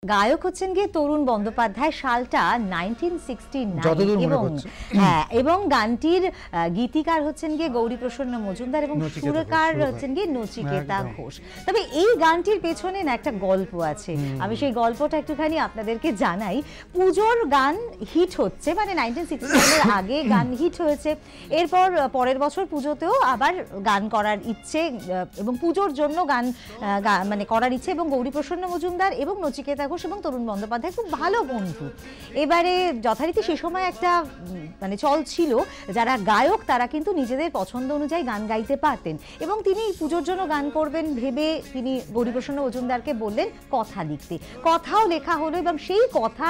গায়ক হচ্ছেন গিয়ে তরুণ বন্দ্যোপাধ্যায়। সালটা 1969 এবং গানটির গীতিকার হচ্ছেন গিয়ে গৌরীপ্রসন্ন মজুমদার এবং সুরকার হচ্ছেন গিয়ে নচিকেতা ঘোষ। তবে এই গানটির পেছনে না একটা গল্প আছে, আমি সেই গল্পটা একটুখানি আপনাদেরকে জানাই। পুজোর গান হিট হচ্ছে, মানে 1969 আগে গান হিট হয়েছে, এরপর পরের বছর পুজোতেও আবার গান করার ইচ্ছে এবং পুজোর জন্য গান মানে করার ইচ্ছে, এবং গৌরীপ্রসন্ন মজুমদার এবং নচিকেতা ঘোষ এবং তরুণ বন্দ্যোপাধ্যায় খুব ভালো বন্ধু। এবারে যথারীতি সে সময় একটা মানে চল ছিল, যারা গায়ক তারা কিন্তু নিজেদের পছন্দ অনুযায়ী গান গাইতে পারতেন, এবং তিনি পুজোর জন্য গান করবেন ভেবে তিনি গৌরীপ্রসন্ন মজুমদারকে বললেন কথা লিখতে। কথাও লেখা হলো এবং সেই কথা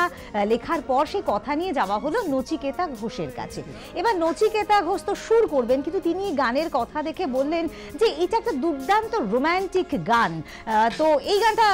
লেখার পর সেই কথা নিয়ে যাওয়া হলো নচিকেতা ঘোষের কাছে। এবার নচিকেতা ঘোষ তো সুর করবেন, কিন্তু তিনি গানের কথা দেখে বললেন যে এটা একটা দুর্দান্ত রোম্যান্টিক গান, তো এই গানটা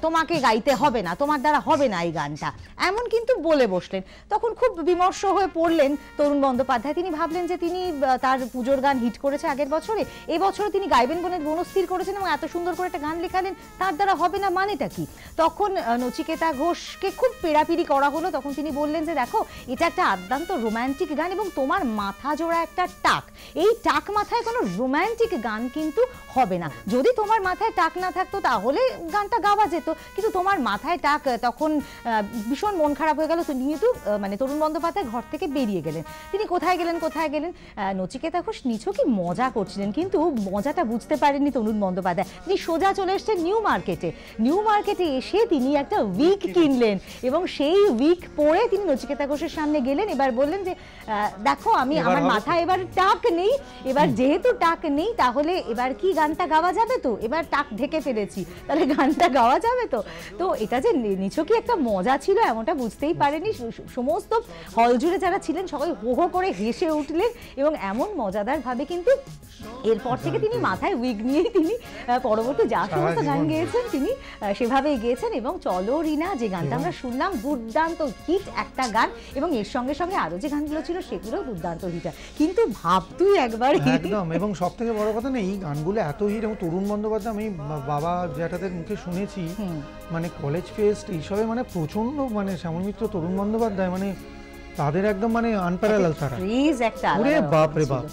তোমাকে গাইতে হবে না, তোমার দ্বারা হবে না এই গানটা, এমন কিন্তু বলে বসলেন। তখন খুব বিমর্ষ হয়ে পড়লেন তরুণ বন্দ্যোপাধ্যায়। তিনি ভাবলেন যে তিনি তার পুজোর গান হিট করেছে আগের বছরে, এই বছরে তিনি গাইবেন বলে মনস্থির করেছেন এবং এত সুন্দর করে একটা গান লেখালেন, তার দ্বারা হবে না মানেটা কি? তখন নচিকেতা ঘোষকে খুব পেড়াপিড়ি করা হলো। তখন তিনি বললেন যে দেখো, এটা একটা আদ্যান্ত রোম্যান্টিক গান এবং তোমার মাথা জোড়া একটা টাক, এই টাক মাথায় কোনো রোম্যান্টিক গান কিন্তু হবে না। যদি তোমার মাথায় টাক না থাকতো তাহলে গানটা গাওয়া যেত, কিন্তু তোমার মাথায় টাক। তখন ভীষণ মন খারাপ হয়ে গেল। কিন্তু মানে তরুণ বন্দ্যোপাধ্যায় ঘর থেকে বেরিয়ে গেলেন। তিনি কোথায় গেলেন নচিকেতা ঘোষ নিছকই মজা করছিলেন, কিন্তু মজাটা বুঝতে পারেননি তরুণ বন্দ্যোপাধ্যায়। তিনি সোজা চলে এসছেন নিউ মার্কেটে এসে তিনি একটা উইক কিনলেন এবং সেই উইক পরে তিনি নচিকেতা ঘোষের সামনে গেলেন। এবার বললেন যে দেখো, আমার মাথায় এবার টাক নেই, এবার যেহেতু টাক নেই তাহলে এবার কি গানটা গাওয়া যাবে? তো এবার টাক ঢেকে ফেলেছি, তাহলে গানটা গাওয়া যাবে তো? তো এটা যে নিছকই একটা মজা ছিল এমনটা বুঝতেই পারেনি। সমস্ত হল জুড়ে যারা ছিলেন সবাই হো হো করে হেসে উঠলেন এবং এমন মজাদার ভাবে কিন্তু এরপর থেকে তিনি মাথায় উইগ নিয়েই তিনি পরবর্তী যা সমস্ত গান গেয়েছেন তিনি সেভাবেই গেয়েছেন। এবং চলো রিনা যে গানটা আমরা শুনলাম, দুর্দান্ত হিট একটা গান, এবং এর সঙ্গে সঙ্গে আরো যে গানগুলো ছিল সেগুলো দুর্দান্ত হিট। কিন্তু ভাব তুই একবার একদম, এবং সব থেকে বড় কথা না, এই গানগুলো এত হিট। এবং তরুণ বন্দ্যোপাধ্যায় আমি বাবা জ্যাঠাদের মুখে শুনেছি, মানে কলেজ ফেস্ট এইসবে মানে প্রচন্ড, মানে শ্যামল মিত্র, তরুণ বন্দ্যোপাধ্যায় মানে তাদের একদম মানে আনপ্যারালাল তারা, একটা বাপ রে বাপ।